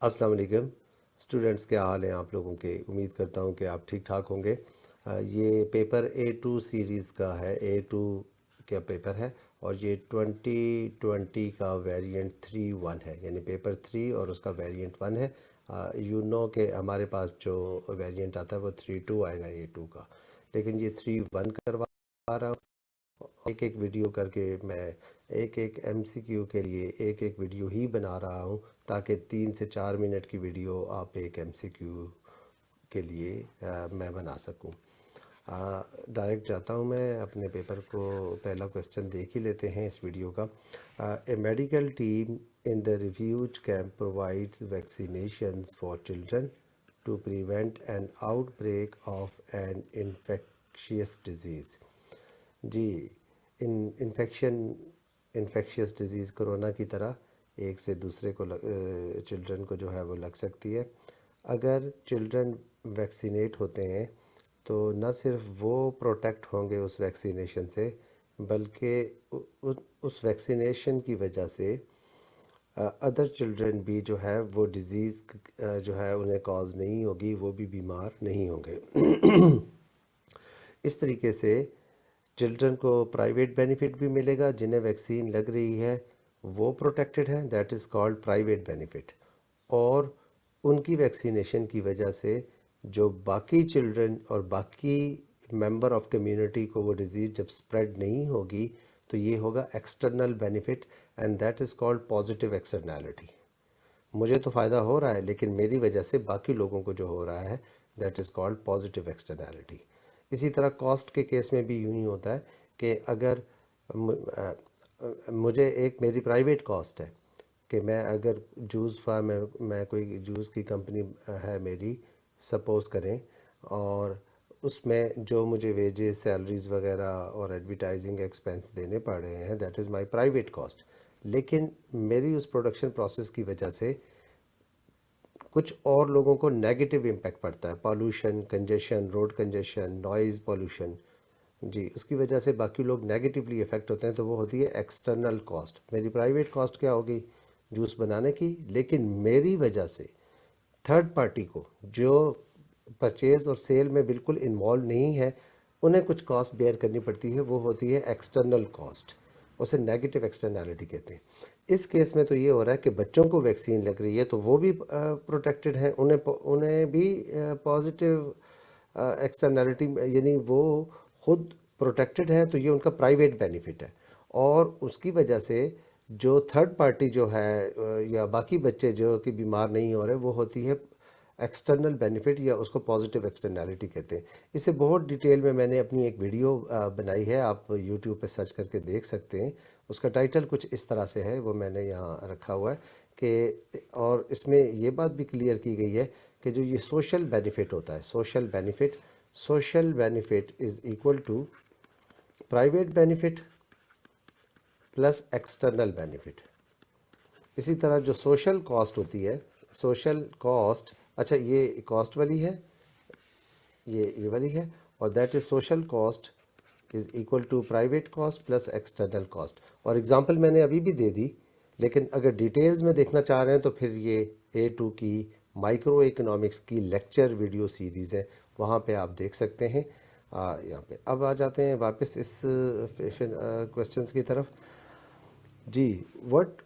السلام علیکم اسٹوڈنٹس، کیا حال ہیں آپ لوگوں کے؟ امید کرتا ہوں کہ آپ ٹھیک ٹھاک ہوں گے۔ یہ پیپر A2 سیریز کا ہے، A2 کا پیپر ہے، اور یہ 2020 کا ویریئنٹ 3.1 ہے، یعنی پیپر 3 اور اس کا ویریئنٹ 1 ہے۔ یو نو کہ ہمارے پاس جو ویریئنٹ آتا ہے وہ 3.2 آئے گا A2 کا، لیکن یہ 3.1 کروا رہا ہوں۔ ایک ایک ویڈیو کر کے میں ایک ایک MCQ کے لیے ایک ایک ویڈیو ہی بنا رہا ہوں، تاکہ 3 سے 4 منٹ کی ویڈیو آپ ایک MCQ کے لیے میں بنا سکوں۔ ڈائریکٹ جاتا ہوں میں اپنے پیپر کو، پہلا کویسچن دیکھ ہی لیتے ہیں اس ویڈیو کا۔ A medical team in the refugee camp provides vaccinations for children to prevent an outbreak of an infectious disease. جی، انفیکشیس ڈیزیز کرونا کی طرح ایک سے دوسرے کو چلڈرن کو جو ہے وہ لگ سکتی ہے۔ اگر چلڈرن ویکسینیٹ ہوتے ہیں تو نہ صرف وہ پروٹیکٹ ہوں گے اس ویکسینیشن سے، بلکہ اس ویکسینیشن کی وجہ سے ادر چلڈرن بھی جو ہے وہ ڈیزیز جو ہے انہیں کاز نہیں ہوگی، وہ بھی بیمار نہیں ہوں گے۔ اس طریقے سے چلڈرن کو پرائیویٹ بینیفٹ بھی ملے گا، جنہیں ویکسین لگ رہی ہے وہ پروٹیکٹڈ ہیں، that is called private benefit, اور ان کی ویکسینیشن کی وجہ سے جو باقی چلڈرن اور باقی ممبر آف کمیونٹی کو وہ ڈیزیز جب سپریڈ نہیں ہوگی تو یہ ہوگا external benefit, and that is called positive externality. مجھے تو فائدہ ہو رہا ہے، لیکن میری وجہ سے باقی لوگوں کو جو ہو رہا ہے دیٹ از کالڈ پازیٹیو ایکسٹرنالٹی۔ اسی طرح کاسٹ کے کیس میں بھی یوں ہی ہوتا ہے کہ اگر مجھے میری پرائیویٹ کاسٹ ہے کہ میں اگر جوس فارم میں کوئی جوس کی کمپنی ہے میری، سپوز کریں، اور اس میں جو مجھے ویجز، سیلریز وغیرہ اور ایڈورٹائزنگ ایکسپینس دینے پڑ رہے ہیں that is my private cost, لیکن میری اس پروڈکشن پروسیس کی وجہ سے کچھ اور لوگوں کو نیگیٹو امپیکٹ پڑتا ہے، pollution, congestion, road congestion, noise pollution, جی، اس کی وجہ سے باقی لوگ نیگیٹیولی افیکٹ ہوتے ہیں، تو وہ ہوتی ہے ایکسٹرنل کاسٹ۔ میری پرائیویٹ کاسٹ کیا ہوگی؟ جوس بنانے کی، لیکن میری وجہ سے تھرڈ پارٹی کو جو پرچیز اور سیل میں بالکل انوالو نہیں ہے انہیں کچھ کاسٹ بیئر کرنی پڑتی ہے، وہ ہوتی ہے ایکسٹرنل کاسٹ، اسے نیگیٹو ایکسٹرنالٹی کہتے ہیں۔ اس کیس میں تو یہ ہو رہا ہے کہ بچوں کو ویکسین لگ رہی ہے تو وہ بھی پروٹیکٹڈ ہیں، انہیں بھی پازیٹیو ایکسٹرنالٹی، یعنی وہ خود پروٹیکٹڈ ہیں، تو یہ ان کا پرائیویٹ بینیفٹ ہے، اور اس کی وجہ سے جو تھرڈ پارٹی جو ہے یا باقی بچے جو کہ بیمار نہیں ہو رہے، وہ ہوتی ہے ایکسٹرنل بینیفٹ، یا اس کو پازیٹیو ایکسٹرنالٹی کہتے ہیں۔ اسے بہت ڈیٹیل میں نے اپنی ایک ویڈیو بنائی ہے، آپ یوٹیوب پہ سرچ کر کے دیکھ سکتے ہیں۔ اس کا ٹائٹل کچھ اس طرح سے ہے، وہ میں نے یہاں رکھا ہوا ہے کہ، اور اس میں یہ بات بھی کلیئر کی گئی ہے کہ جو یہ سوشل بینیفٹ ہوتا ہے، social benefit is equal to private benefit plus external benefit. اسی طرح جو سوشل کاسٹ ہوتی ہے، سوشل کاسٹ، اچھا یہ کاسٹ والی ہے، یہ والی ہے، اور that is social cost is equal to private cost plus external cost, اور اگزامپل میں نے ابھی بھی دے دی، لیکن اگر ڈیٹیلز میں دیکھنا چاہ رہے ہیں تو پھر یہ A2 کی مائکرو اکنامکس کی لیکچر ویڈیو سیریز ہے، وہاں پہ آپ دیکھ سکتے ہیں۔ یہاں پہ اب آ جاتے ہیں واپس اس کویسچنس کی طرف۔ جی، what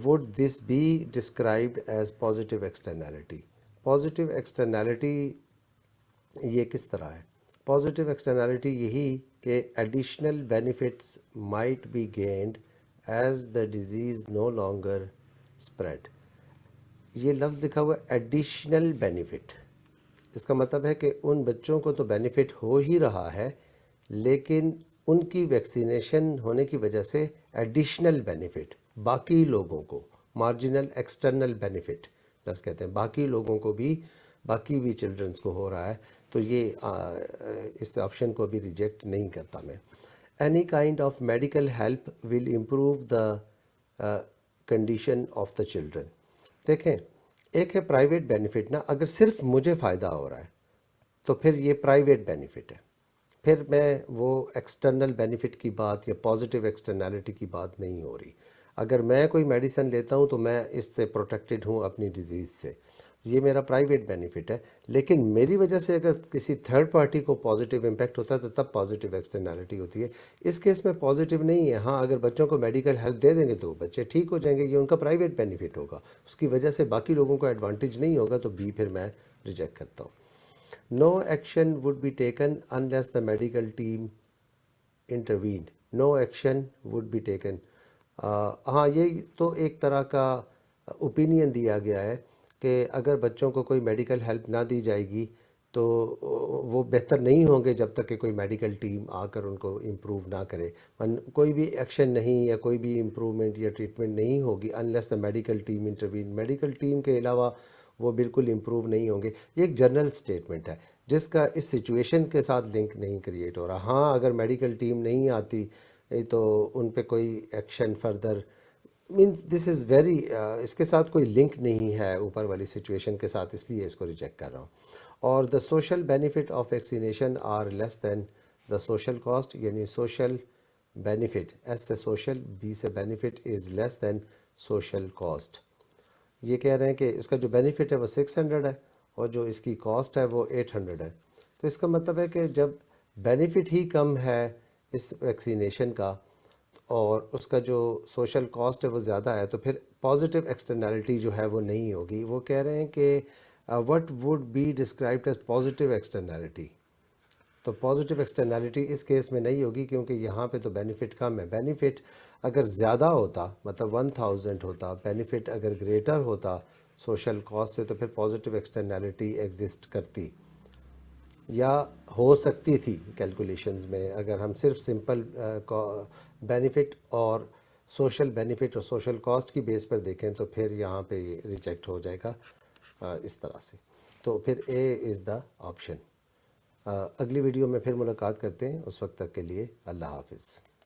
would this be described as positive externality? Positive externality یہ کس طرح ہے؟ پازیٹیو ایکسٹرنالٹی یہی کہ additional benefits might be gained as the disease no longer spread. یہ لفظ لکھا ہوا ایڈیشنل بینیفٹ، اس کا مطلب ہے کہ ان بچوں کو تو بینیفٹ ہو ہی رہا ہے، لیکن ان کی ویکسینیشن ہونے کی وجہ سے ایڈیشنل بینیفٹ باقی لوگوں کو، مارجنل ایکسٹرنل بینیفٹ لفظ کہتے ہیں، باقی لوگوں کو بھی، باقی بھی چلڈرنس کو ہو رہا ہے، تو یہ اس آپشن کو بھی ریجیکٹ نہیں کرتا میں۔ Any kind of medical help will improve the condition of the children. دیکھیں، ایک ہے پرائیویٹ بینیفٹ نا، اگر صرف مجھے فائدہ ہو رہا ہے تو پھر یہ پرائیویٹ بینیفٹ ہے، پھر میں وہ ایکسٹرنل بینیفٹ کی بات یا پازیٹیو ایکسٹرنالٹی کی بات نہیں ہو رہی۔ اگر میں کوئی میڈیسن لیتا ہوں تو میں اس سے پروٹیکٹڈ ہوں اپنی ڈیزیز سے، یہ میرا پرائیویٹ بینیفٹ ہے. لیکن میری وجہ سے اگر کسی تھرڈ پارٹی کو پازیٹیو امپیکٹ ہوتا ہے تو تب پازیٹیو ایکسٹرنالٹی ہوتی ہے. اس کیس میں پازیٹیو نہیں ہے. ہاں اگر بچوں کو میڈیکل ہیلپ دے دیں گے تو بچے ٹھیک ہو جائیں گے، یہ ان کا پرائیویٹ بینیفٹ ہوگا، اس کی وجہ سے باقی لوگوں کو ایڈوانٹیج نہیں ہوگا، تو بی پھر میں ریجیکٹ کرتا ہوں. No action would be taken unless the medical team intervened. No action would be taken. ہاں یہ تو ایک طرح کا اوپینین دیا گیا ہے کہ اگر بچوں کو کوئی میڈیکل ہیلپ نہ دی جائے گی تو وہ بہتر نہیں ہوں گے جب تک کہ کوئی میڈیکل ٹیم آ کر ان کو امپروو نہ کرے. کوئی بھی ایکشن نہیں یا کوئی بھی امپروومنٹ یا ٹریٹمنٹ نہیں ہوگی unless the medical team intervene. Medical team کے علاوہ وہ بالکل امپروو نہیں ہوں گے. یہ ایک جنرل اسٹیٹمنٹ ہے جس کا اس سچویشن کے ساتھ لنک نہیں کریٹ ہو رہا. ہاں اگر میڈیکل ٹیم نہیں آتی تو ان پہ کوئی action further means this is very اس کے ساتھ کوئی لنک نہیں ہے اوپر والی سچویشن کے ساتھ، اس لیے اس کو ریجیکٹ کر رہا ہوں. اور the social benefit of vaccination are less than the social cost. یعنی سوشل بینیفٹ ایس سے سوشل، بی سے benefit is less than social cost. یہ کہہ رہے ہیں کہ اس کا جو بینیفٹ ہے وہ 600 ہے اور جو اس کی کاسٹ ہے وہ 800 ہے. تو اس کا مطلب ہے کہ جب بینیفٹ ہی کم ہے اس ویکسینیشن کا اور اس کا جو سوشل کاسٹ ہے وہ زیادہ ہے، تو پھر پازیٹیو ایکسٹرنالٹی جو ہے وہ نہیں ہوگی. وہ کہہ رہے ہیں کہ what would be described as positive externality. تو پازیٹیو ایکسٹرنالٹی اس کیس میں نہیں ہوگی کیونکہ یہاں پہ تو بینیفٹ کم ہے. بینیفٹ اگر زیادہ ہوتا مطلب 1000 ہوتا، بینیفٹ اگر گریٹر ہوتا سوشل کاسٹ سے، تو پھر پازیٹیو ایکسٹرنالٹی ایگزسٹ کرتی یا ہو سکتی تھی کیلکولیشنز میں. اگر ہم صرف سمپل بینیفٹ اور سوشل بینیفٹ اور سوشل کاسٹ کی بیس پر دیکھیں تو پھر یہاں پہ یہ ریجیکٹ ہو جائے گا اس طرح سے. تو پھر اے از دا آپشن. اگلی ویڈیو میں پھر ملاقات کرتے ہیں، اس وقت تک کے لیے اللہ حافظ.